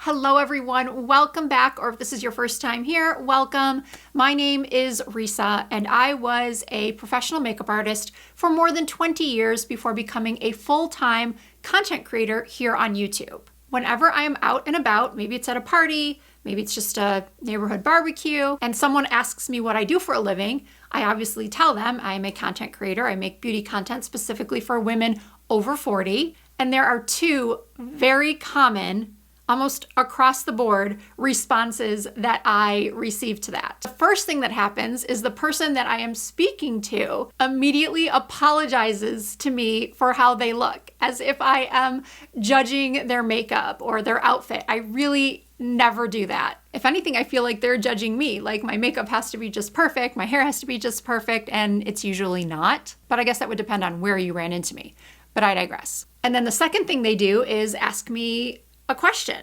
Hello everyone, welcome back, or if this is your first time here, welcome. My name is Risa, and I was a professional makeup artist for more than 20 years before becoming a full-time content creator here on YouTube. Whenever I am out and about, maybe it's at a party, maybe it's just a neighborhood barbecue, and someone asks me what I do for a living, I obviously tell them I'm a content creator. I make beauty content specifically for women over 40, and there are two very common, almost across the board, responses that I receive to that. The first thing that happens is the person that I am speaking to immediately apologizes to me for how they look, as if I am judging their makeup or their outfit. I really never do that. If anything, I feel like they're judging me, like my makeup has to be just perfect, my hair has to be just perfect, and it's usually not. But I guess that would depend on where you ran into me. But I digress. And then the second thing they do is ask me a question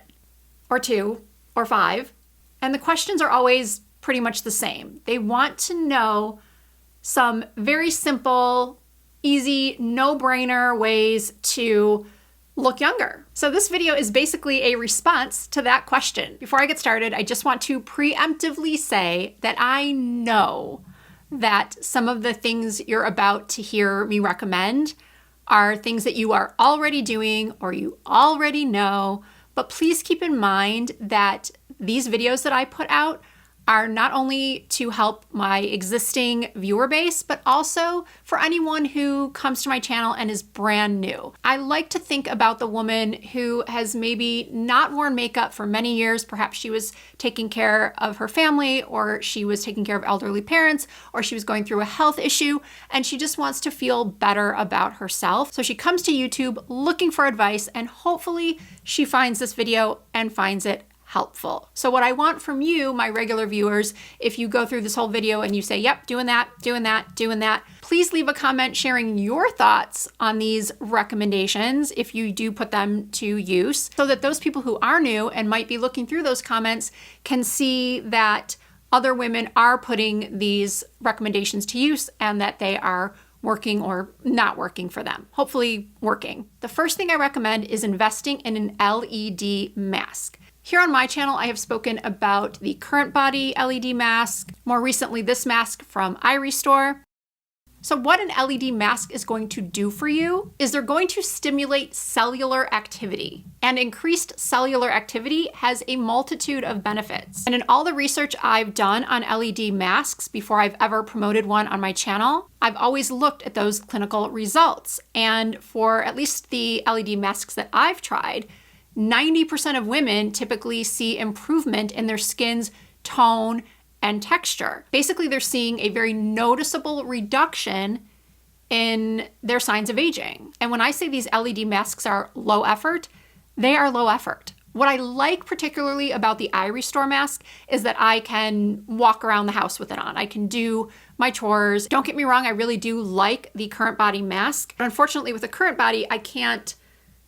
or two or five, and the questions are always pretty much the same. They want to know some very simple, easy, no-brainer ways to look younger. So this video is basically a response to that question. Before I get started, I just want to preemptively say that I know that some of the things you're about to hear me recommend are things that you are already doing or you already know, but please keep in mind that these videos that I put out are not only to help my existing viewer base, but also for anyone who comes to my channel and is brand new. I like to think about the woman who has maybe not worn makeup for many years. Perhaps she was taking care of her family, or she was taking care of elderly parents, or she was going through a health issue, and she just wants to feel better about herself. So she comes to YouTube looking for advice, and hopefully she finds this video and finds it helpful. So what I want from you, my regular viewers, if you go through this whole video and you say, yep, doing that, please leave a comment sharing your thoughts on these recommendations if you do put them to use, so that those people who are new and might be looking through those comments can see that other women are putting these recommendations to use and that they are working or not working for them. Hopefully working. The first thing I recommend is investing in an LED mask. Here on my channel, I have spoken about the Current Body LED mask, more recently this mask from iRestore. So what an LED mask is going to do for you is they're going to stimulate cellular activity. And increased cellular activity has a multitude of benefits. And in all the research I've done on LED masks before I've ever promoted one on my channel, I've always looked at those clinical results. And for at least the LED masks that I've tried, 90% of women typically see improvement in their skin's tone and texture. Basically, they're seeing a very noticeable reduction in their signs of aging. And when I say these LED masks are low effort, they are low effort. What I like particularly about the iRestore mask is that I can walk around the house with it on. I can do my chores. Don't get me wrong, I really do like the Current Body mask. But unfortunately, with the Current Body, I can't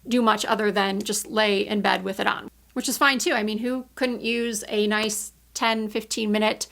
do much other than just lay in bed with it on, which is fine too. I mean, who couldn't use a nice 10, 15 minute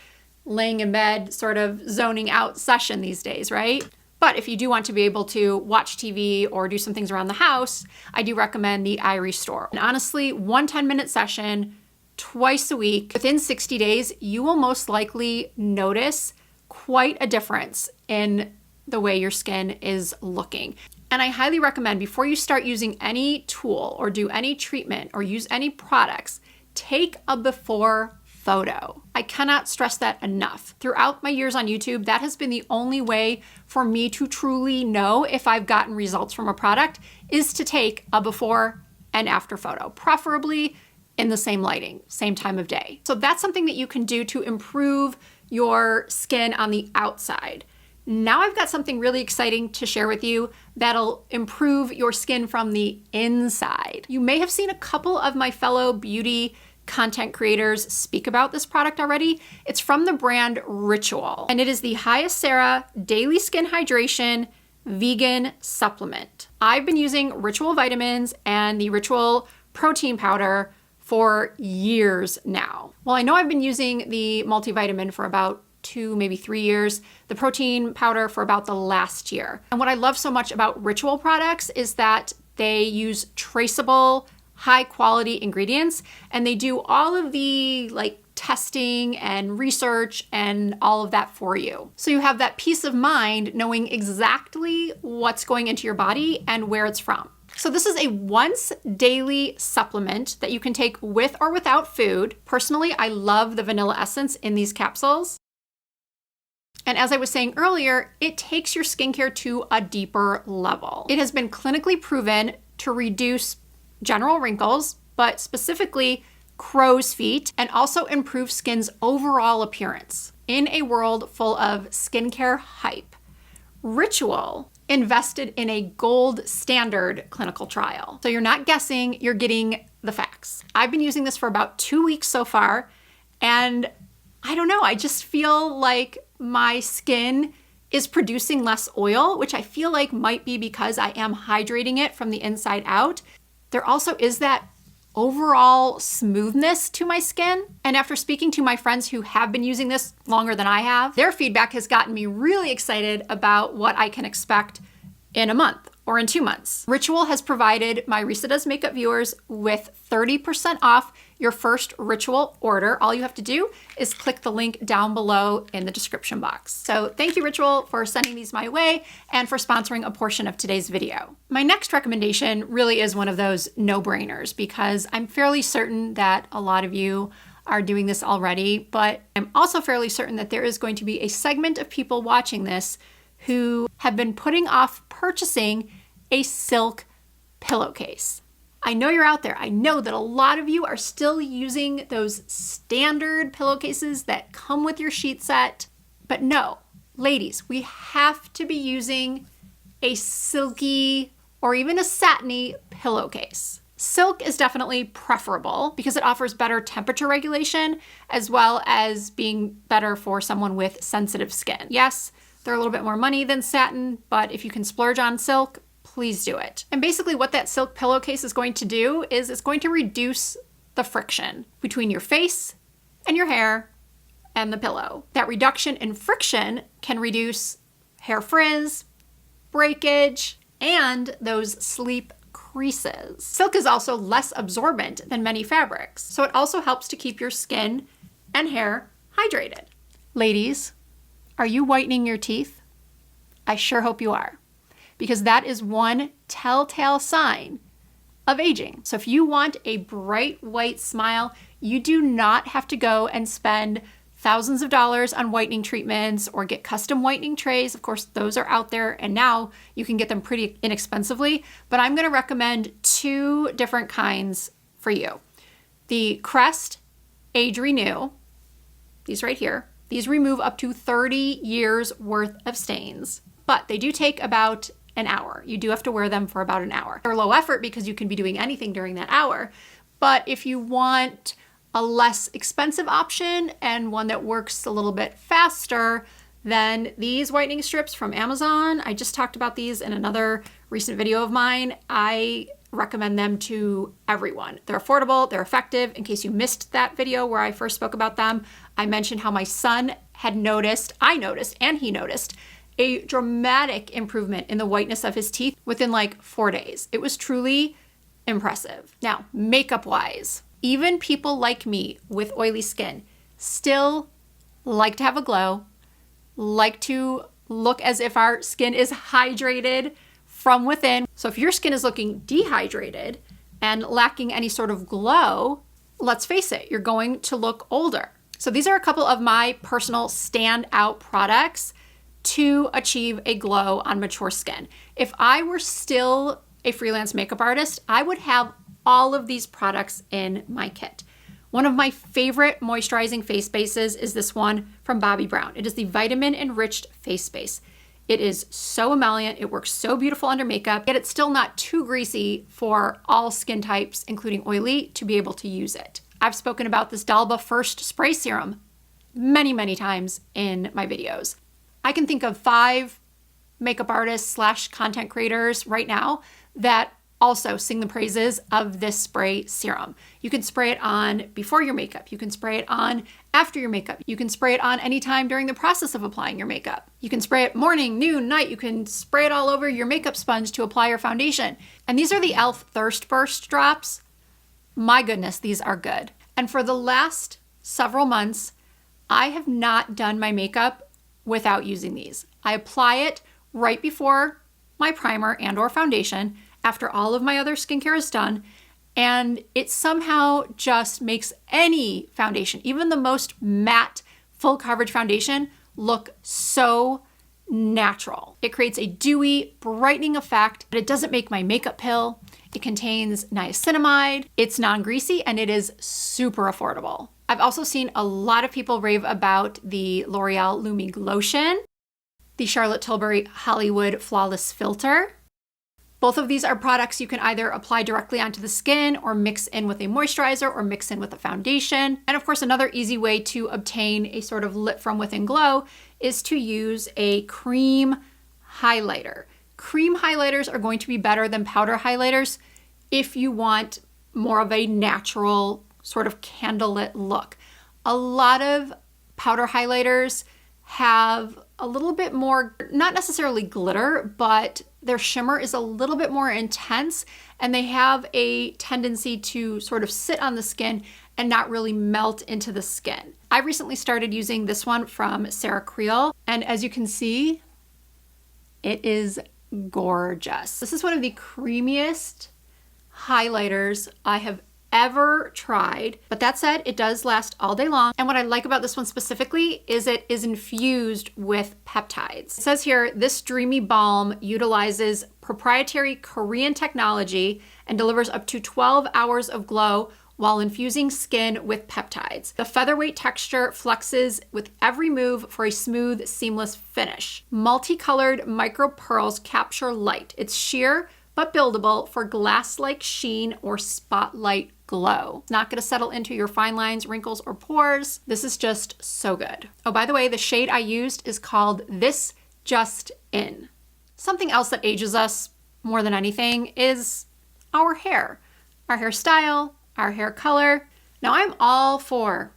laying in bed sort of zoning out session these days, right? But if you do want to be able to watch TV or do some things around the house, I do recommend the iRestore. And honestly, one 10-minute session twice a week, within 60 days, you will most likely notice quite a difference in the way your skin is looking. And I highly recommend, before you start using any tool or do any treatment or use any products, take a before photo. I cannot stress that enough. Throughout my years on YouTube, that has been the only way for me to truly know if I've gotten results from a product, is to take a before and after photo, preferably in the same lighting, same time of day. So that's something that you can do to improve your skin on the outside. Now I've got something really exciting to share with you that'll improve your skin from the inside. You may have seen a couple of my fellow beauty content creators speak about this product already. It's from the brand Ritual, and it is the Hyacera Daily Skin Hydration Vegan Supplement. I've been using Ritual vitamins and the Ritual protein powder for years now. Well, I know I've been using the multivitamin for about 2, maybe 3 years, the protein powder for about the last year. And what I love so much about Ritual products is that they use traceable high quality ingredients, and they do all of the testing and research and all of that for you. So you have that peace of mind knowing exactly what's going into your body and where it's from. So this is a once daily supplement that you can take with or without food. Personally, I love the vanilla essence in these capsules. And as I was saying earlier, it takes your skincare to a deeper level. It has been clinically proven to reduce general wrinkles, but specifically crow's feet, and also improve skin's overall appearance. In a world full of skincare hype, Ritual invested in a gold standard clinical trial. So you're not guessing, you're getting the facts. I've been using this for about 2 weeks so far, and I don't know, I just feel like my skin is producing less oil, which I feel like might be because I am hydrating it from the inside out. There also is that overall smoothness to my skin. And after speaking to my friends who have been using this longer than I have, their feedback has gotten me really excited about what I can expect in a month or in 2 months. Ritual has provided my Risa Does Makeup viewers with 30% off your first Ritual order. All you have to do is click the link down below in the description box. So thank you, Ritual, for sending these my way and for sponsoring a portion of today's video. My next recommendation really is one of those no-brainers because I'm fairly certain that a lot of you are doing this already, but I'm also fairly certain that there is going to be a segment of people watching this who have been putting off purchasing a silk pillowcase. I know you're out there. I know that a lot of you are still using those standard pillowcases that come with your sheet set. But no, ladies, we have to be using a silky or even a satiny pillowcase. Silk is definitely preferable because it offers better temperature regulation as well as being better for someone with sensitive skin. Yes, they're a little bit more money than satin, but if you can splurge on silk, please do it. And basically what that silk pillowcase is going to do is it's going to reduce the friction between your face and your hair and the pillow. That reduction in friction can reduce hair frizz, breakage, and those sleep creases. Silk is also less absorbent than many fabrics, so it also helps to keep your skin and hair hydrated. Ladies, are you whitening your teeth? I sure hope you are, because that is one telltale sign of aging. So if you want a bright white smile, you do not have to go and spend thousands of dollars on whitening treatments or get custom whitening trays. Of course, those are out there and now you can get them pretty inexpensively, but I'm gonna recommend 2 different kinds for you. The Crest Age Renew, these right here, these remove up to 30 years worth of stains, but they do take about an hour. You do have to wear them for about an hour. They're low effort because you can be doing anything during that hour. But if you want a less expensive option and one that works a little bit faster, then these whitening strips from Amazon, I just talked about these in another recent video of mine. I recommend them to everyone. They're affordable, they're effective. In case you missed that video where I first spoke about them, I mentioned how my son had noticed, I noticed, and he noticed a dramatic improvement in the whiteness of his teeth within like 4 days. It was truly impressive. Now, makeup-wise, even people like me with oily skin still like to have a glow, like to look as if our skin is hydrated from within. So if your skin is looking dehydrated and lacking any sort of glow, let's face it, you're going to look older. So these are a couple of my personal standout products to achieve a glow on mature skin. If I were still a freelance makeup artist, I would have all of these products in my kit. One of my favorite moisturizing face bases is this one from Bobbi Brown. It is the Vitamin Enriched Face Base. It is so emollient, it works so beautiful under makeup, yet it's still not too greasy for all skin types, including oily, to be able to use it. I've spoken about this Dalba First Spray Serum many, many times in my videos. I can think of 5 makeup artists / content creators right now that also sing the praises of this spray serum. You can spray it on before your makeup. You can spray it on after your makeup. You can spray it on anytime during the process of applying your makeup. You can spray it morning, noon, night. You can spray it all over your makeup sponge to apply your foundation. And these are the e.l.f. Thirst Burst drops. my goodness, these are good. And for the last several months, I have not done my makeup without using these. I apply it right before my primer and or foundation after all of my other skincare is done. And it somehow just makes any foundation, even the most matte full coverage foundation, look so natural. It creates a dewy, brightening effect, but it doesn't make my makeup pill. It contains niacinamide, it's non-greasy, and it is super affordable. I've also seen a lot of people rave about the L'Oreal Lumi Glotion, the Charlotte Tilbury Hollywood Flawless Filter. Both of these are products you can either apply directly onto the skin or mix in with a moisturizer or mix in with a foundation. And of course, another easy way to obtain a sort of lit from within glow is to use a cream highlighter. Cream highlighters are going to be better than powder highlighters if you want more of a natural sort of candlelit look. A lot of powder highlighters have a little bit more, not necessarily glitter, but their shimmer is a little bit more intense, and they have a tendency to sort of sit on the skin and not really melt into the skin. I recently started using this one from Sarah Creel, and as you can see, it is gorgeous. This is one of the creamiest highlighters I have ever tried. But that said, it does last all day long. And what I like about this one specifically is it is infused with peptides. It says here, this dreamy balm utilizes proprietary Korean technology and delivers up to 12 hours of glow while infusing skin with peptides. The featherweight texture flexes with every move for a smooth, seamless finish. Multicolored micro pearls capture light. It's sheer but buildable for glass-like sheen or spotlight glow. It's not going to settle into your fine lines, wrinkles, or pores. This is just so good. Oh, by the way, the shade I used is called This Just In. Something else that ages us more than anything is our hair, our hairstyle, our hair color. Now, I'm all for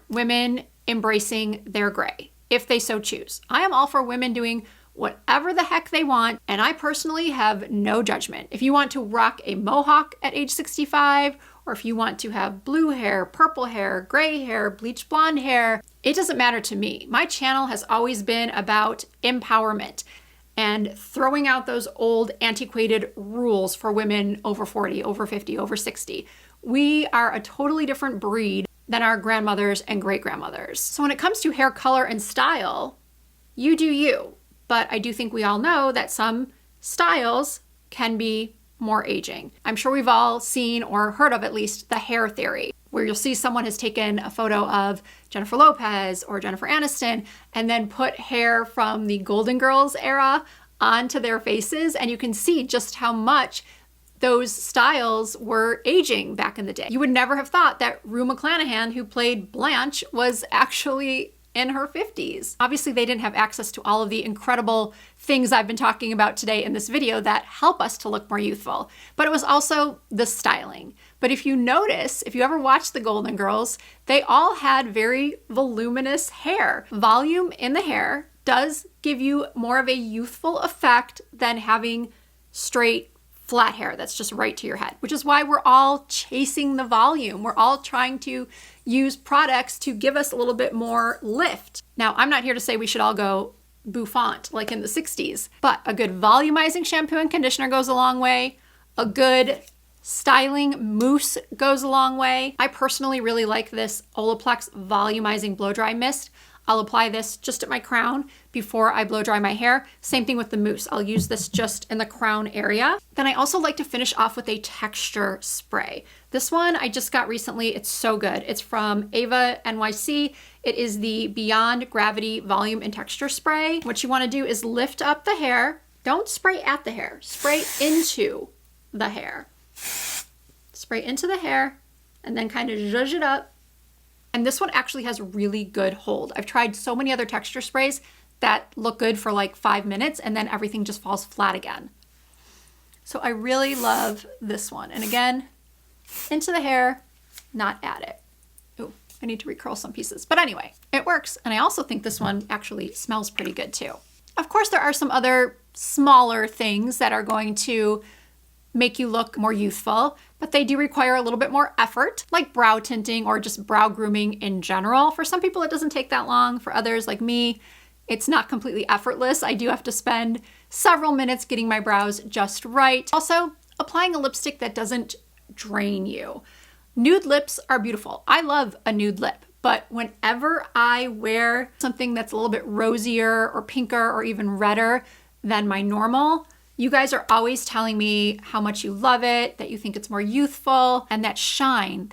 women embracing their gray, if they so choose. I am all for women doing whatever the heck they want, and I personally have no judgment. If you want to rock a mohawk at age 65, or if you want to have blue hair, purple hair, gray hair, bleach blonde hair, it doesn't matter to me. My channel has always been about empowerment and throwing out those old antiquated rules for women over 40, over 50, over 60. We are a totally different breed than our grandmothers and great-grandmothers. So when it comes to hair color and style, you do you. But I do think we all know that some styles can be more aging. I'm sure we've all seen or heard of at least the hair theory, where you'll see someone has taken a photo of Jennifer Lopez or Jennifer Aniston and then put hair from the Golden Girls era onto their faces, and you can see just how much those styles were aging back in the day. You would never have thought that Rue McClanahan, who played Blanche, was actually in her 50s. Obviously, they didn't have access to all of the incredible things I've been talking about today in this video that help us to look more youthful, but it was also the styling. But if you notice, if you ever watch the Golden Girls, they all had very voluminous hair. Volume in the hair does give you more of a youthful effect than having straight, flat hair that's just right to your head, which is why we're all chasing the volume. We're all trying to use products to give us a little bit more lift. Now, I'm not here to say we should all go bouffant like in the 60s, but a good volumizing shampoo and conditioner goes a long way. A good styling mousse goes a long way. I personally really like this Olaplex Volumizing Blow Dry Mist. I'll apply this just at my crown before I blow dry my hair. Same thing with the mousse. I'll use this just in the crown area. Then I also like to finish off with a texture spray. This one I just got recently. It's so good. It's from Ava NYC. It is the Beyond Gravity Volume and Texture Spray. What you want to do is lift up the hair. Don't spray at the hair. Spray into the hair. Spray into the hair and then kind of zhuzh it up. And this one actually has really good hold. I've tried so many other texture sprays that look good for like 5 minutes and then everything just falls flat again. So I really love this one. And again, into the hair, not at it. Ooh, I need to recurl some pieces. But anyway, it works. And I also think this one actually smells pretty good too. Of course, there are some other smaller things that are going to make you look more youthful, but they do require a little bit more effort, like brow tinting or just brow grooming in general. For some people, it doesn't take that long. For others, like me, it's not completely effortless. I do have to spend several minutes getting my brows just right. Also, applying a lipstick that doesn't drain you. Nude lips are beautiful. I love a nude lip, but whenever I wear something that's a little bit rosier or pinker or even redder than my normal, you guys are always telling me how much you love it, that you think it's more youthful, and that shine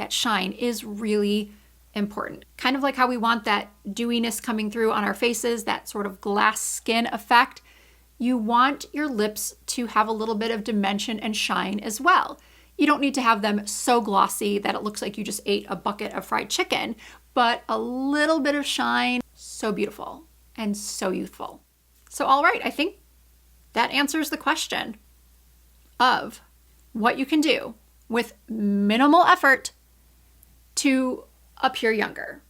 is really important. Kind of like how we want that dewiness coming through on our faces, that sort of glass skin effect. You want your lips to have a little bit of dimension and shine as well. You don't need to have them so glossy that it looks like you just ate a bucket of fried chicken, but a little bit of shine, so beautiful and so youthful. So all right, I think that answers the question of what you can do with minimal effort to appear younger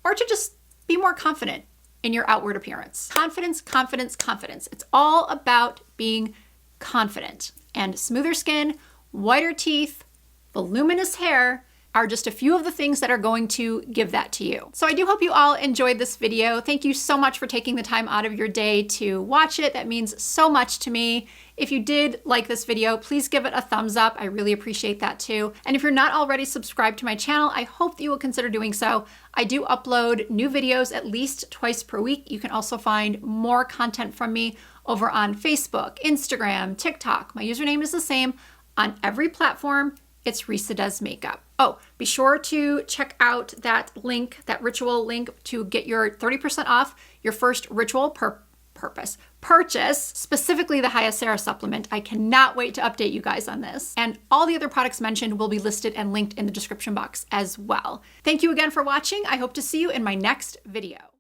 or to just be more confident in your outward appearance. Confidence, confidence, confidence. It's all about being confident. And smoother skin, whiter teeth, voluminous hair are just a few of the things that are going to give that to you. So I do hope you all enjoyed this video. Thank you so much for taking the time out of your day to watch it. That means so much to me. If you did like this video, please give it a thumbs up. I really appreciate that too. And if you're not already subscribed to my channel, I hope that you will consider doing so. I do upload new videos at least twice per week. You can also find more content from me over on Facebook, Instagram, TikTok. My username is the same on every platform. It's Risa Does Makeup. Oh, be sure to check out that link, that ritual link, to get your 30% off your first ritual purchase, specifically the Hyacera supplement. I cannot wait to update you guys on this. And all the other products mentioned will be listed and linked in the description box as well. Thank you again for watching. I hope to see you in my next video.